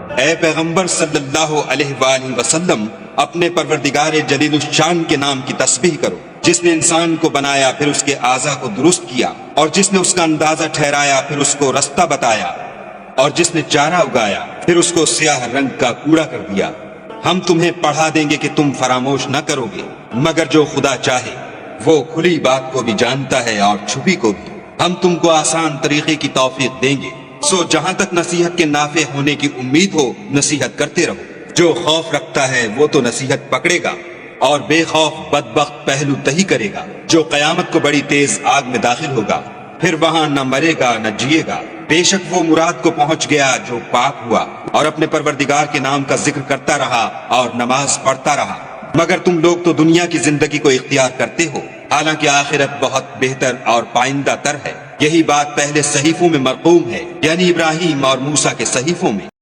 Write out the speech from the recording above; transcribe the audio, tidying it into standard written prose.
ए पैगंबर सल्लल्लाहु अलैहि वसल्लम, अपने परवरदिगार जलीलुश्शान के नाम की तस्बीह करो, जिसने इंसान को बनाया फिर उसके आज़ा को दुरुस्त किया, और जिसने उसका अंदाजा ठहराया फिर उसको रास्ता बताया, और जिसने चारा उगाया फिर उसको स्याह रंग का कूड़ा कर दिया। हम तुम्हें पढ़ा देंगे कि तुम फरामोश न करोगे, मगर जो खुदा चाहे वो खुली बात को भी जानता है और छुपी को भी। हम तुमको आसान तरीके की तौफीक देंगे, सो जहाँ तक नसीहत के नाफे होने की उम्मीद हो नसीहत करते रहो। जो खौफ रखता है वो तो नसीहत पकड़ेगा, और बेखौफ बदबख्त पहलू तही करेगा। जो कयामत को बड़ी तेज आग में दाखिल होगा, फिर वहाँ न मरेगा न जिएगा। बेशक वो मुराद को पहुँच गया जो पाक हुआ, और अपने परवरदिगार के नाम का जिक्र करता रहा और नमाज पढ़ता रहा। मगर तुम लोग तो दुनिया की जिंदगी को इख्तियार करते हो, हालांकि आखिरत बहुत बेहतर और पाइंदा तर है। यही बात पहले सहीफों में मरकूम है, यानी इब्राहिम और मूसा के सहीफों में।